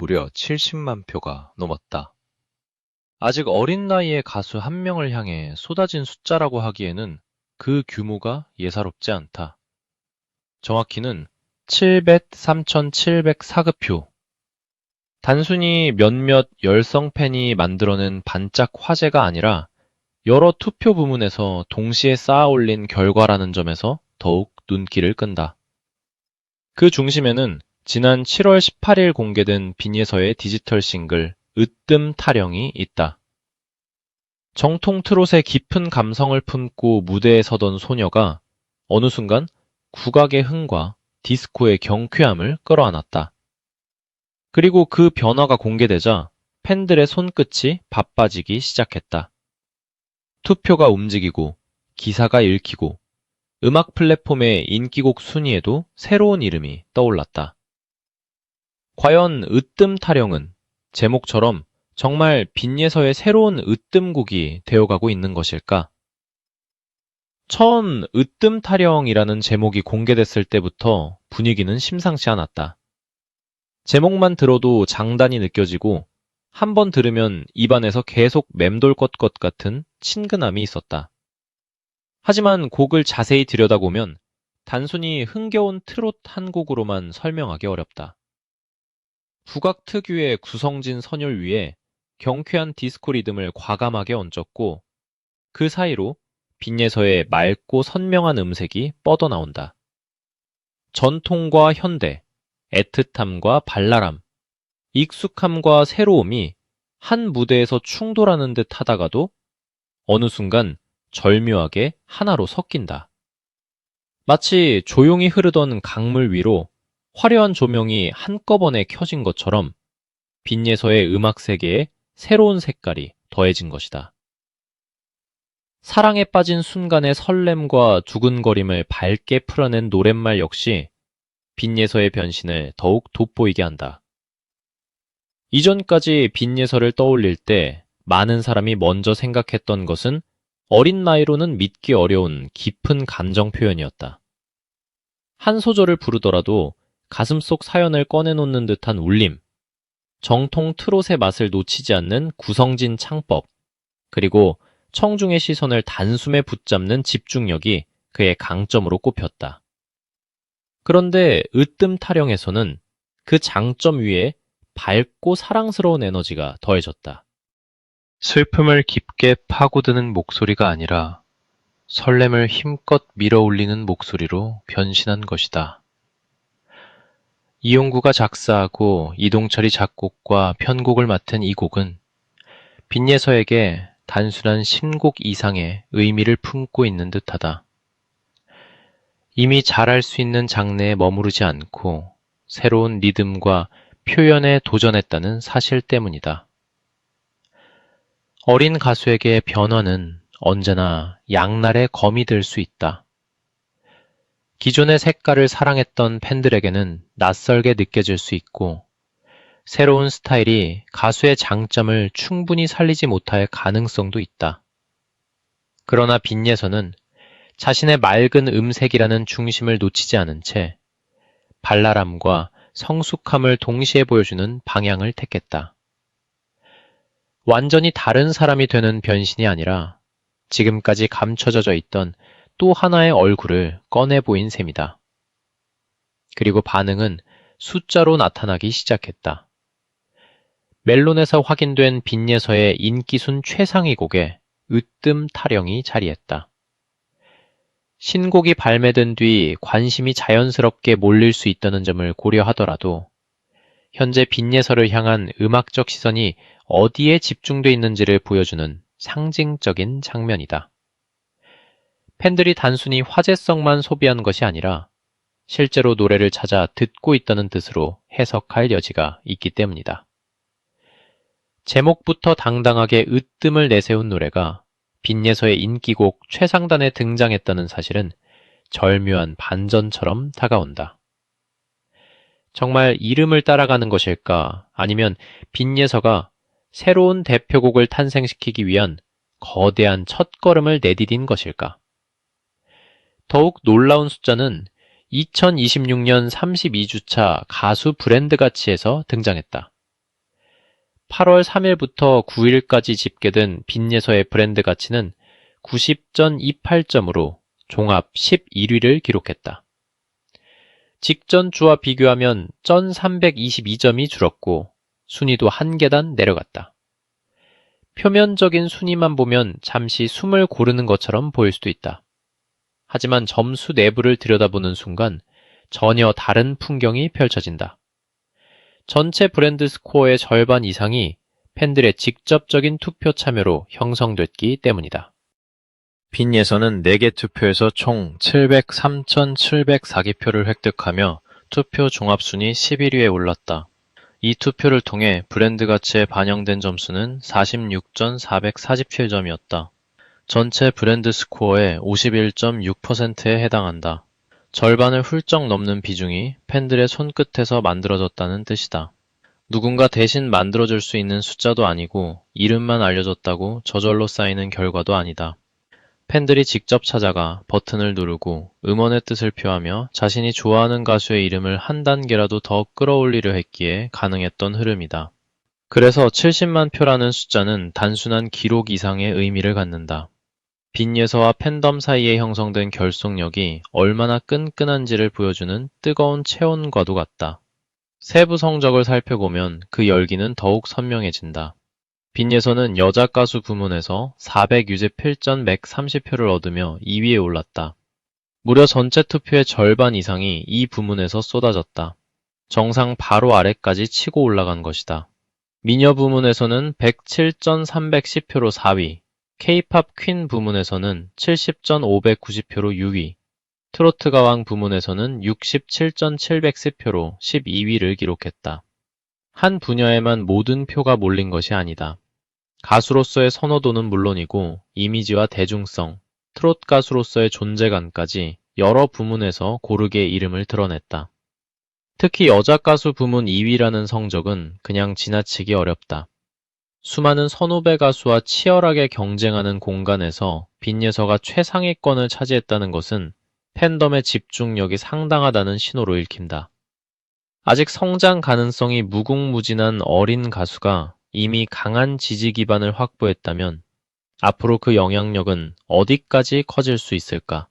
무려 70만 표가 넘었다. 아직 어린 나이의 가수 한 명을 향해 쏟아진 숫자라고 하기에는 그 규모가 예사롭지 않다. 정확히는 3,704급 표. 단순히 몇몇 열성 팬이 만들어낸 반짝 화제가 아니라 여러 투표 부문에서 동시에 쌓아 올린 결과라는 점에서 더욱 눈길을 끈다. 그 중심에는 지난 7월 18일 공개된 빈예서의 디지털 싱글 으뜸 타령이 있다. 정통 트롯의 깊은 감성을 품고 무대에 서던 소녀가 어느 순간 국악의 흥과 디스코의 경쾌함을 끌어안았다. 그리고 그 변화가 공개되자 팬들의 손끝이 바빠지기 시작했다. 투표가 움직이고 기사가 읽히고 음악 플랫폼의 인기곡 순위에도 새로운 이름이 떠올랐다. 과연 으뜸 타령은 제목처럼 정말 빈예서의 새로운 으뜸곡이 되어가고 있는 것일까? 처음 으뜸 타령이라는 제목이 공개됐을 때부터 분위기는 심상치 않았다. 제목만 들어도 장단이 느껴지고 한 번 들으면 입안에서 계속 맴돌 것 같은 친근함이 있었다. 하지만 곡을 자세히 들여다보면 단순히 흥겨운 트롯 한 곡으로만 설명하기 어렵다. 국악 특유의 구성진 선율 위에 경쾌한 디스코 리듬을 과감하게 얹었고 그 사이로 빈예서의 맑고 선명한 음색이 뻗어나온다. 전통과 현대, 애틋함과 발랄함, 익숙함과 새로움이 한 무대에서 충돌하는 듯 하다가도 어느 순간 절묘하게 하나로 섞인다. 마치 조용히 흐르던 강물 위로 화려한 조명이 한꺼번에 켜진 것처럼 빈예서의 음악 세계에 새로운 색깔이 더해진 것이다. 사랑에 빠진 순간의 설렘과 두근거림을 밝게 풀어낸 노랫말 역시 빈예서의 변신을 더욱 돋보이게 한다. 이전까지 빈예서를 떠올릴 때 많은 사람이 먼저 생각했던 것은 어린 나이로는 믿기 어려운 깊은 감정 표현이었다. 한 소절을 부르더라도 가슴속 사연을 꺼내놓는 듯한 울림, 정통 트롯의 맛을 놓치지 않는 구성진 창법, 그리고 청중의 시선을 단숨에 붙잡는 집중력이 그의 강점으로 꼽혔다. 그런데 으뜸 타령에서는 그 장점 위에 밝고 사랑스러운 에너지가 더해졌다. 슬픔을 깊게 파고드는 목소리가 아니라 설렘을 힘껏 밀어올리는 목소리로 변신한 것이다. 이용구가 작사하고 이동철이 작곡과 편곡을 맡은 이 곡은 빈예서에게 단순한 신곡 이상의 의미를 품고 있는 듯하다. 이미 잘할 수 있는 장르에 머무르지 않고 새로운 리듬과 표현에 도전했다는 사실 때문이다. 어린 가수에게 변화는 언제나 양날의 검이 될 수 있다. 기존의 색깔을 사랑했던 팬들에게는 낯설게 느껴질 수 있고 새로운 스타일이 가수의 장점을 충분히 살리지 못할 가능성도 있다. 그러나 빈예서는 자신의 맑은 음색이라는 중심을 놓치지 않은 채 발랄함과 성숙함을 동시에 보여주는 방향을 택했다. 완전히 다른 사람이 되는 변신이 아니라 지금까지 감춰져 있던 또 하나의 얼굴을 꺼내 보인 셈이다. 그리고 반응은 숫자로 나타나기 시작했다. 멜론에서 확인된 빈예서의 인기순 최상위 곡에 으뜸 타령이 자리했다. 신곡이 발매된 뒤 관심이 자연스럽게 몰릴 수 있다는 점을 고려하더라도 현재 빈예서를 향한 음악적 시선이 어디에 집중돼 있는지를 보여주는 상징적인 장면이다. 팬들이 단순히 화제성만 소비한 것이 아니라 실제로 노래를 찾아 듣고 있다는 뜻으로 해석할 여지가 있기 때문이다. 제목부터 당당하게 으뜸을 내세운 노래가 빈예서의 인기곡 최상단에 등장했다는 사실은 절묘한 반전처럼 다가온다. 정말 이름을 따라가는 것일까? 아니면 빈예서가 새로운 대표곡을 탄생시키기 위한 거대한 첫걸음을 내디딘 것일까? 더욱 놀라운 숫자는 2026년 32주차 가수 브랜드 가치에서 등장했다. 8월 3일부터 9일까지 집계된 빈예서의 브랜드 가치는 90.28점으로 종합 11위를 기록했다. 직전 주와 비교하면 1,322점이 줄었고 순위도 한 계단 내려갔다. 표면적인 순위만 보면 잠시 숨을 고르는 것처럼 보일 수도 있다. 하지만 점수 내부를 들여다보는 순간 전혀 다른 풍경이 펼쳐진다. 전체 브랜드 스코어의 절반 이상이 팬들의 직접적인 투표 참여로 형성됐기 때문이다. 빈예서는 4개 투표에서 총 703,704개 표를 획득하며 투표 종합순위 11위에 올랐다. 이 투표를 통해 브랜드 가치에 반영된 점수는 46,447점이었다. 전체 브랜드 스코어의 51.6%에 해당한다. 절반을 훌쩍 넘는 비중이 팬들의 손끝에서 만들어졌다는 뜻이다. 누군가 대신 만들어줄 수 있는 숫자도 아니고 이름만 알려줬다고 저절로 쌓이는 결과도 아니다. 팬들이 직접 찾아가 버튼을 누르고 응원의 뜻을 표하며 자신이 좋아하는 가수의 이름을 한 단계라도 더 끌어올리려 했기에 가능했던 흐름이다. 그래서 70만 표라는 숫자는 단순한 기록 이상의 의미를 갖는다. 빈예서와 팬덤 사이에 형성된 결속력이 얼마나 끈끈한지를 보여주는 뜨거운 체온과도 같다. 세부 성적을 살펴보면 그 열기는 더욱 선명해진다. 빈예서는 여자 가수 부문에서 400유제 필전 130표를 얻으며 2위에 올랐다. 무려 전체 투표의 절반 이상이 이 부문에서 쏟아졌다. 정상 바로 아래까지 치고 올라간 것이다. 미녀 부문에서는 107.310표로 4위, K-팝 퀸 부문에서는 70.590표로 6위, 트로트 가왕 부문에서는 67.710표로 12위를 기록했다. 한 분야에만 모든 표가 몰린 것이 아니다. 가수로서의 선호도는 물론이고 이미지와 대중성, 트롯 가수로서의 존재감까지 여러 부문에서 고르게 이름을 드러냈다. 특히 여자 가수 부문 2위라는 성적은 그냥 지나치기 어렵다. 수많은 선후배 가수와 치열하게 경쟁하는 공간에서 빈예서가 최상위권을 차지했다는 것은 팬덤의 집중력이 상당하다는 신호로 읽힌다. 아직 성장 가능성이 무궁무진한 어린 가수가 이미 강한 지지 기반을 확보했다면 앞으로 그 영향력은 어디까지 커질 수 있을까?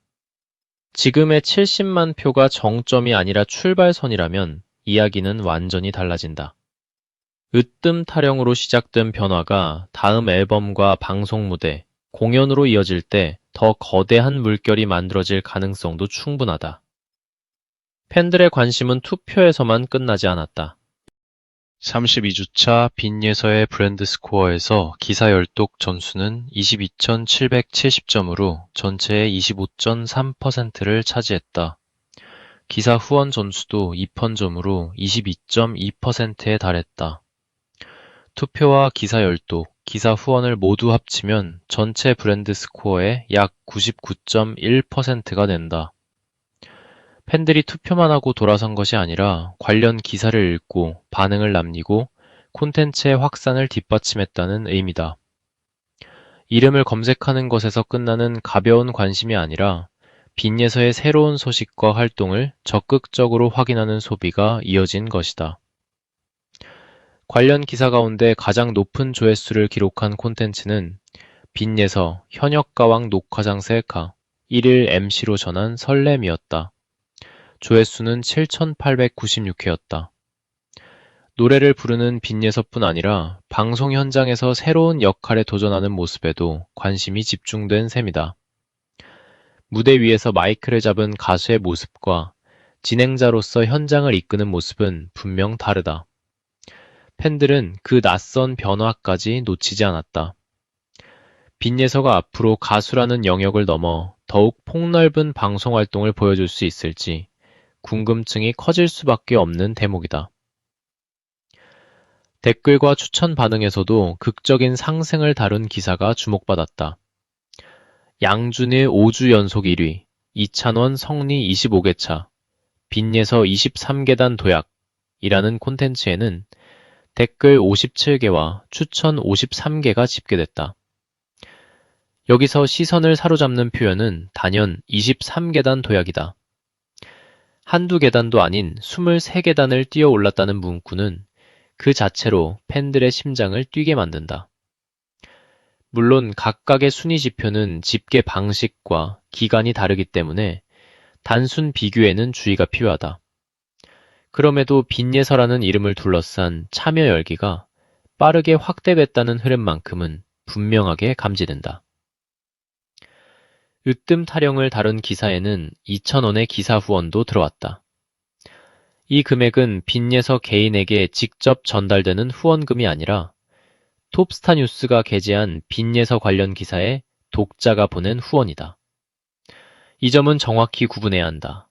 지금의 70만 표가 정점이 아니라 출발선이라면 이야기는 완전히 달라진다. 으뜸 타령으로 시작된 변화가 다음 앨범과 방송 무대, 공연으로 이어질 때 더 거대한 물결이 만들어질 가능성도 충분하다. 팬들의 관심은 투표에서만 끝나지 않았다. 32주차 빈예서의 브랜드 스코어에서 기사 열독 점수는 22,770점으로 전체의 25.3%를 차지했다. 기사 후원 점수도 2펀점으로 22.2%에 달했다. 투표와 기사 열독, 기사 후원을 모두 합치면 전체 브랜드 스코어의 약 99.1%가 된다. 팬들이 투표만 하고 돌아선 것이 아니라 관련 기사를 읽고 반응을 남기고 콘텐츠의 확산을 뒷받침했다는 의미다. 이름을 검색하는 것에서 끝나는 가벼운 관심이 아니라 빈예서의 새로운 소식과 활동을 적극적으로 확인하는 소비가 이어진 것이다. 관련 기사 가운데 가장 높은 조회수를 기록한 콘텐츠는 빈예서 현역가왕 녹화장 셀카 1일 MC로 전한 설렘이었다. 조회수는 7,896회였다. 노래를 부르는 빈예서뿐 아니라 방송 현장에서 새로운 역할에 도전하는 모습에도 관심이 집중된 셈이다. 무대 위에서 마이크를 잡은 가수의 모습과 진행자로서 현장을 이끄는 모습은 분명 다르다. 팬들은 그 낯선 변화까지 놓치지 않았다. 빈예서가 앞으로 가수라는 영역을 넘어 더욱 폭넓은 방송 활동을 보여줄 수 있을지 궁금증이 커질 수밖에 없는 대목이다. 댓글과 추천 반응에서도 극적인 상승을 다룬 기사가 주목받았다. 양준일 5주 연속 1위, 이찬원 성리 25개차, 빈예서 23계단 도약이라는 콘텐츠에는 댓글 57개와 추천 53개가 집계됐다. 여기서 시선을 사로잡는 표현은 단연 23계단 도약이다. 한두 계단도 아닌 23계단을 뛰어 올랐다는 문구는 그 자체로 팬들의 심장을 뛰게 만든다. 물론 각각의 순위 지표는 집계 방식과 기간이 다르기 때문에 단순 비교에는 주의가 필요하다. 그럼에도 빈예서라는 이름을 둘러싼 참여 열기가 빠르게 확대됐다는 흐름만큼은 분명하게 감지된다. 으뜸 타령을 다룬 기사에는 2,000원의 기사 후원도 들어왔다. 이 금액은 빈예서 개인에게 직접 전달되는 후원금이 아니라 톱스타뉴스가 게재한 빈예서 관련 기사에 독자가 보낸 후원이다. 이 점은 정확히 구분해야 한다.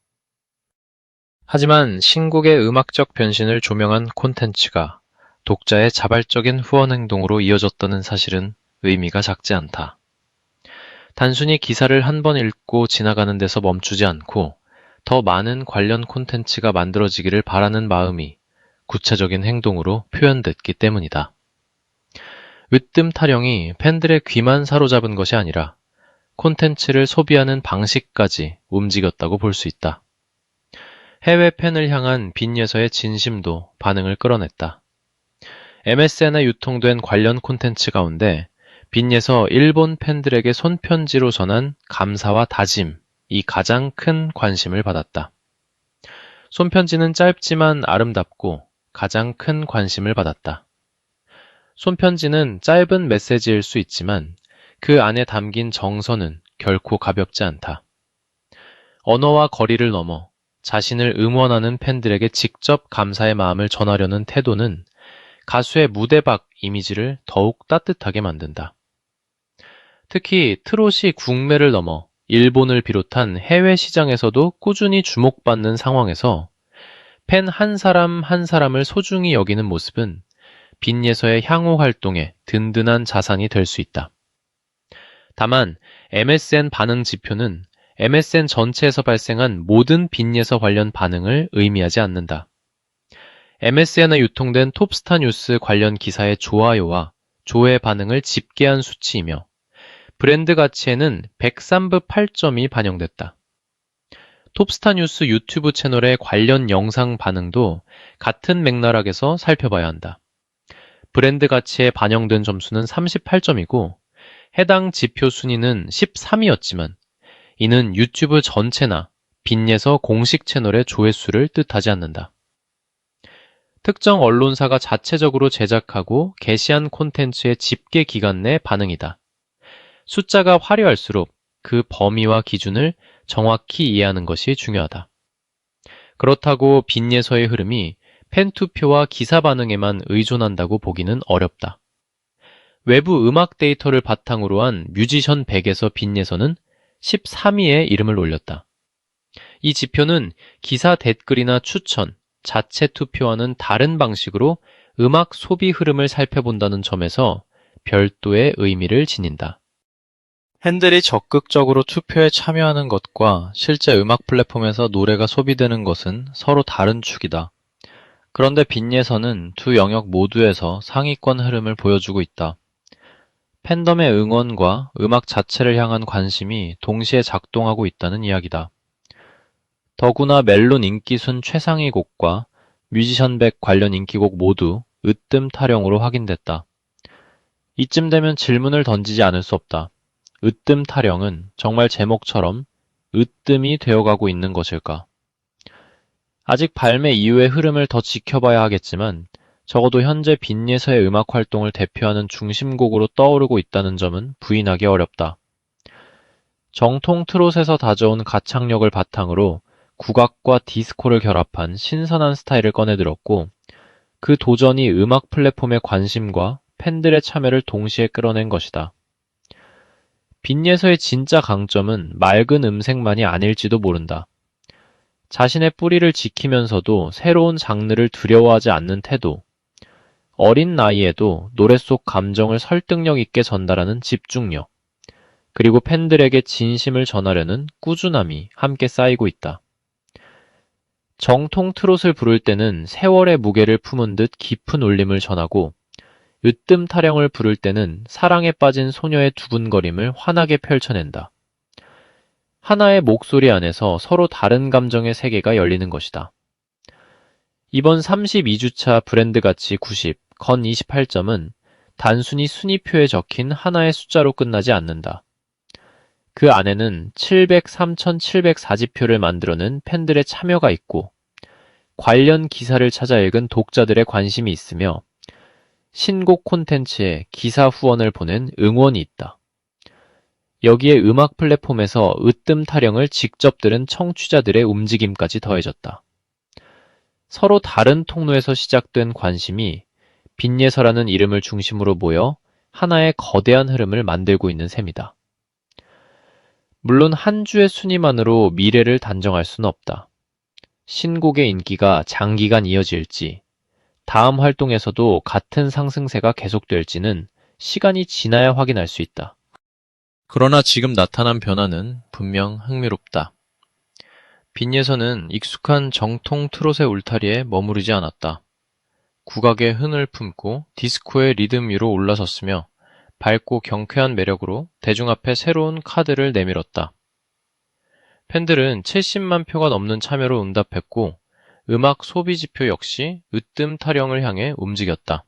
하지만 신곡의 음악적 변신을 조명한 콘텐츠가 독자의 자발적인 후원 행동으로 이어졌다는 사실은 의미가 작지 않다. 단순히 기사를 한 번 읽고 지나가는 데서 멈추지 않고 더 많은 관련 콘텐츠가 만들어지기를 바라는 마음이 구체적인 행동으로 표현됐기 때문이다. 으뜸 타령이 팬들의 귀만 사로잡은 것이 아니라 콘텐츠를 소비하는 방식까지 움직였다고 볼 수 있다. 해외 팬을 향한 빈예서의 진심도 반응을 끌어냈다. MSN에 유통된 관련 콘텐츠 가운데 빈예서 일본 팬들에게 손편지로 전한 감사와 다짐이 가장 큰 관심을 받았다. 손편지는 짧지만 아름답고 가장 큰 관심을 받았다. 손편지는 짧은 메시지일 수 있지만 그 안에 담긴 정서는 결코 가볍지 않다. 언어와 거리를 넘어 자신을 응원하는 팬들에게 직접 감사의 마음을 전하려는 태도는 가수의 무대 밖 이미지를 더욱 따뜻하게 만든다. 특히 트롯이 국내를 넘어 일본을 비롯한 해외 시장에서도 꾸준히 주목받는 상황에서 팬 한 사람 한 사람을 소중히 여기는 모습은 빈예서의 향후 활동에 든든한 자산이 될 수 있다. 다만 MSN 반응 지표는 MSN 전체에서 발생한 모든 빈예서 관련 반응을 의미하지 않는다. MSN에 유통된 톱스타 뉴스 관련 기사의 좋아요와 조회 반응을 집계한 수치이며 브랜드 가치에는 103부 8점이 반영됐다. 톱스타 뉴스 유튜브 채널의 관련 영상 반응도 같은 맥락에서 살펴봐야 한다. 브랜드 가치에 반영된 점수는 38점이고 해당 지표 순위는 13위였지만 이는 유튜브 전체나 빈예서 공식 채널의 조회수를 뜻하지 않는다. 특정 언론사가 자체적으로 제작하고 게시한 콘텐츠의 집계 기간 내 반응이다. 숫자가 화려할수록 그 범위와 기준을 정확히 이해하는 것이 중요하다. 그렇다고 빈예서의 흐름이 팬투표와 기사 반응에만 의존한다고 보기는 어렵다. 외부 음악 데이터를 바탕으로 한 뮤지션 100에서 빈예서는 13위에 이름을 올렸다. 이 지표는 기사 댓글이나 추천, 자체 투표와는 다른 방식으로 음악 소비 흐름을 살펴본다는 점에서 별도의 의미를 지닌다. 팬들이 적극적으로 투표에 참여하는 것과 실제 음악 플랫폼에서 노래가 소비되는 것은 서로 다른 축이다. 그런데 빈예서는 두 영역 모두에서 상위권 흐름을 보여주고 있다. 팬덤의 응원과 음악 자체를 향한 관심이 동시에 작동하고 있다는 이야기다. 더구나 멜론 인기순 최상위 곡과 뮤지션 100 관련 인기곡 모두 으뜸 타령으로 확인됐다. 이쯤 되면 질문을 던지지 않을 수 없다. 으뜸 타령은 정말 제목처럼 으뜸이 되어가고 있는 것일까? 아직 발매 이후의 흐름을 더 지켜봐야 하겠지만 적어도 현재 빈예서의 음악 활동을 대표하는 중심곡으로 떠오르고 있다는 점은 부인하기 어렵다. 정통 트롯에서 다져온 가창력을 바탕으로 국악과 디스코를 결합한 신선한 스타일을 꺼내들었고 그 도전이 음악 플랫폼의 관심과 팬들의 참여를 동시에 끌어낸 것이다. 빈예서의 진짜 강점은 맑은 음색만이 아닐지도 모른다. 자신의 뿌리를 지키면서도 새로운 장르를 두려워하지 않는 태도, 어린 나이에도 노래 속 감정을 설득력 있게 전달하는 집중력, 그리고 팬들에게 진심을 전하려는 꾸준함이 함께 쌓이고 있다. 정통 트롯을 부를 때는 세월의 무게를 품은 듯 깊은 울림을 전하고 으뜸 타령을 부를 때는 사랑에 빠진 소녀의 두근거림을 환하게 펼쳐낸다. 하나의 목소리 안에서 서로 다른 감정의 세계가 열리는 것이다. 이번 32주차 브랜드가치 90, 건 28점은 단순히 순위표에 적힌 하나의 숫자로 끝나지 않는다. 그 안에는 703,704지표를 만들어낸 팬들의 참여가 있고 관련 기사를 찾아 읽은 독자들의 관심이 있으며 신곡 콘텐츠에 기사 후원을 보낸 응원이 있다. 여기에 음악 플랫폼에서 으뜸 타령을 직접 들은 청취자들의 움직임까지 더해졌다. 서로 다른 통로에서 시작된 관심이 빈예서라는 이름을 중심으로 모여 하나의 거대한 흐름을 만들고 있는 셈이다. 물론 한 주의 순위만으로 미래를 단정할 수는 없다. 신곡의 인기가 장기간 이어질지, 다음 활동에서도 같은 상승세가 계속될지는 시간이 지나야 확인할 수 있다. 그러나 지금 나타난 변화는 분명 흥미롭다. 빈예서는 익숙한 정통 트롯의 울타리에 머무르지 않았다. 국악의 흥을 품고 디스코의 리듬 위로 올라섰으며 밝고 경쾌한 매력으로 대중 앞에 새로운 카드를 내밀었다. 팬들은 70만 표가 넘는 참여로 응답했고 음악 소비 지표 역시 으뜸 타령을 향해 움직였다.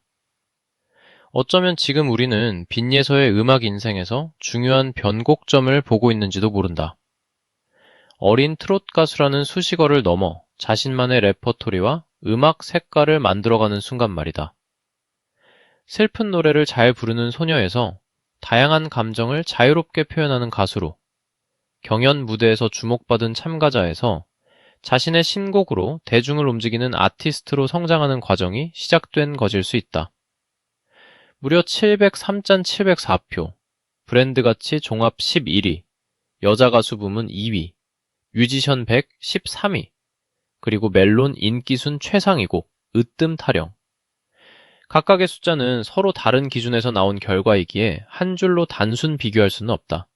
어쩌면 지금 우리는 빈예서의 음악 인생에서 중요한 변곡점을 보고 있는지도 모른다. 어린 트롯 가수라는 수식어를 넘어 자신만의 레퍼토리와 음악 색깔을 만들어가는 순간 말이다. 슬픈 노래를 잘 부르는 소녀에서 다양한 감정을 자유롭게 표현하는 가수로, 경연 무대에서 주목받은 참가자에서 자신의 신곡으로 대중을 움직이는 아티스트로 성장하는 과정이 시작된 것일 수 있다. 무려 703.704표, 브랜드 가치 종합 11위, 여자 가수 부문 2위, 뮤지션 100 13위, 그리고 멜론 인기순 최상위곡 으뜸 타령. 각각의 숫자는 서로 다른 기준에서 나온 결과이기에 한 줄로 단순 비교할 수는 없다.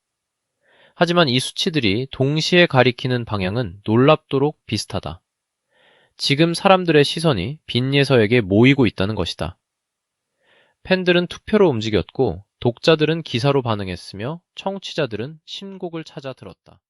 하지만 이 수치들이 동시에 가리키는 방향은 놀랍도록 비슷하다. 지금 사람들의 시선이 빈예서에게 모이고 있다는 것이다. 팬들은 투표로 움직였고 독자들은 기사로 반응했으며 청취자들은 신곡을 찾아 들었다.